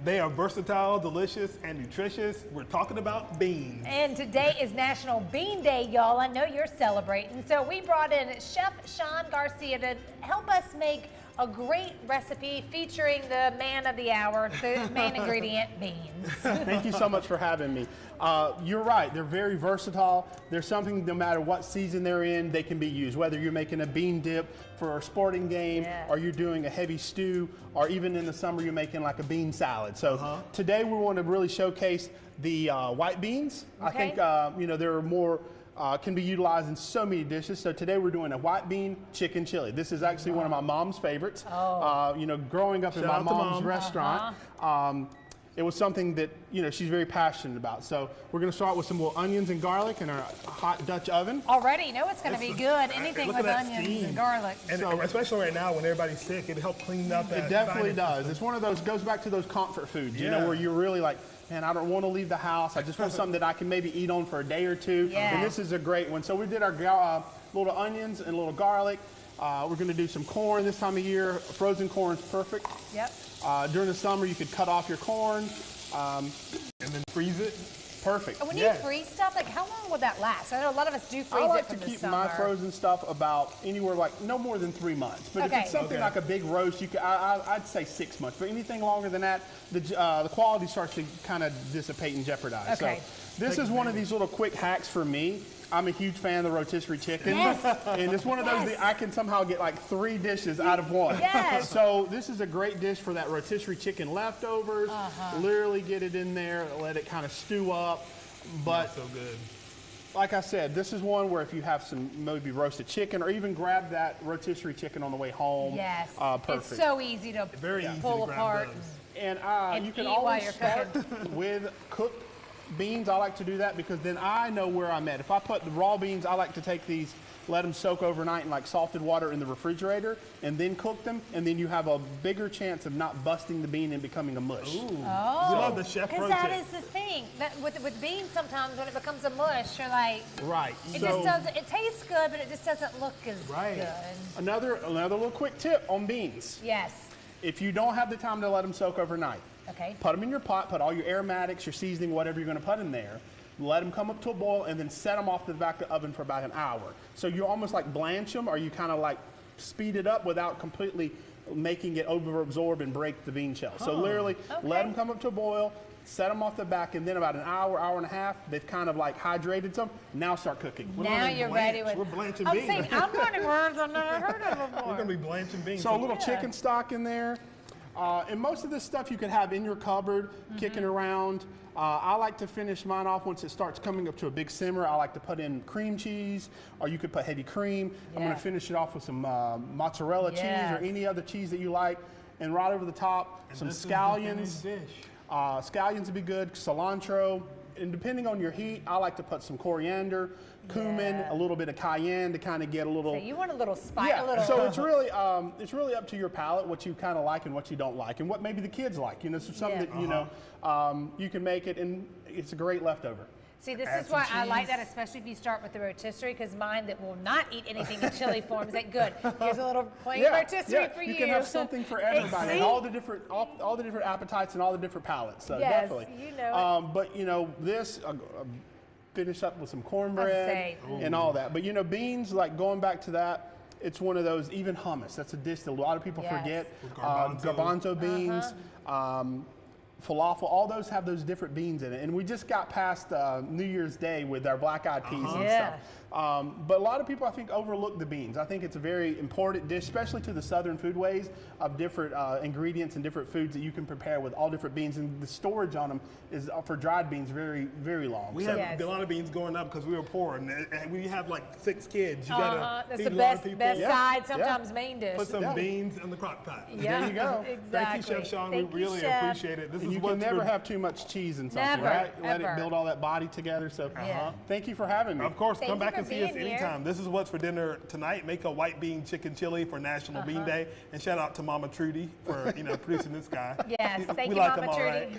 They are versatile, delicious, and nutritious. We're talking about beans. And today is National Bean Day, y'all. I know you're celebrating. So we brought in Chef Shaun Garcia to help us make a great recipe featuring the man of the hour, the main ingredient, beans. Thank you so much for having me. You're right, they're very versatile. There's something, no matter what season they're in, they can be used. Whether you're making a bean dip for a sporting game, or you're doing a heavy stew, or even in the summer you're making like a bean salad. So today we want to really showcase the white beans. I think there are more can be utilized in so many dishes. So today we're doing a white bean chicken chili. This is actually one of my mom's favorites. Growing up in my mom's restaurant, it was something that she's very passionate about. So we're going to start with some more onions and garlic in our hot Dutch oven. Already, you know it's going to be good. Anything with onions and garlic. And so, especially right now when everybody's sick, it helps clean up that. It definitely does. It's one of those, goes back to those comfort foods, where you're really like, man, I don't want to leave the house. I just want something that I can maybe eat on for a day or two. And this is a great one. So we did our little onions and a little garlic. We're going to do some corn this time of year. Frozen corn's perfect. Yep. During the summer, you could cut off your corn. And then freeze it. Perfect. And when you freeze stuff, like how long would that last? I know a lot of us do freeze it from the summer. I like to keep my frozen stuff about anywhere like no more than 3 months. But if it's something like a big roast, you could, I'd say 6 months. But anything longer than that, the quality starts to kind of dissipate and jeopardize. So this is one of these little quick hacks for me. I'm a huge fan of the rotisserie chicken. And it's one of those that I can somehow get like 3 dishes out of one. So this is a great dish for that rotisserie chicken leftovers. Literally get it in there, let it kind of stew up. But so good. Like I said, this is one where if you have some maybe roasted chicken or even grab that rotisserie chicken on the way home. Perfect. It's so easy to pull apart. And you can always start with cooked beans. I like to do that because then I know where I'm at. If I put the raw beans, I like to take these, let them soak overnight in like salted water in the refrigerator and then cook them, and then you have a bigger chance of not busting the bean and becoming a mush. We love the chef because that is the thing. That with beans, sometimes when it becomes a mush, you're like, it just doesn't, it tastes good, but it just doesn't look as good. Another little quick tip on beans. If you don't have the time to let them soak overnight, put them in your pot, put all your aromatics, your seasoning, whatever you're going to put in there. Let them come up to a boil and then set them off to the back of the oven for about an hour. So you almost like blanch them, or you kind of like speed it up without completely making it over-absorb and break the bean shell. So literally let them come up to a boil, set them off the back, and then about an hour, hour and a half, they've kind of like hydrated some. Now start cooking. Now you're ready with. We're blanching beans. I'm learning words I've never heard of before. We're going to be blanching beans. So a little chicken stock in there. And most of this stuff you could have in your cupboard, kicking around. I like to finish mine off once it starts coming up to a big simmer. I like to put in cream cheese, or you could put heavy cream. I'm going to finish it off with some mozzarella cheese or any other cheese that you like. And right over the top, some scallions. Scallions would be good, cilantro. And depending on your heat, I like to put some coriander, cumin, a little bit of cayenne to kind of get a little. So you want a little spice, a little. So it's really up to your palate what you kind of like and what you don't like, and what maybe the kids like. So something that you can make it, and it's a great leftover. See, this is why I like that, especially if you start with the rotisserie, because mine that will not eat anything in chili form is that good. Here's a little plain rotisserie for you. You can have something for everybody, and all the different appetites and all the different palates. So definitely. But this finish up with some cornbread and all that. But beans, like going back to that, it's one of those, even hummus. That's a dish that a lot of people forget. Garbanzo beans. Falafel, all those have those different beans in it. And we just got past New Year's Day with our black-eyed peas and stuff. But a lot of people, I think, overlook the beans. I think it's a very important dish, especially to the southern foodways, of different ingredients and different foods that you can prepare with all different beans. And the storage on them is, for dried beans, very, very long. We have a lot of beans going up because we were poor. And we have like 6 kids. You got to that's feed the a lot of people. best side, sometimes main dish. Put some beans in the crock pot. There you go. Thank you, Chef Shaun. We really appreciate it. You can never have too much cheese in something, right? Let it build all that body together. So thank you for having me. Of course, come back and see us anytime. This is what's for dinner tonight. Make a white bean chicken chili for National Bean Day. And shout out to Mama Trudy for producing this guy. Yes, thank you, like Mama Trudy.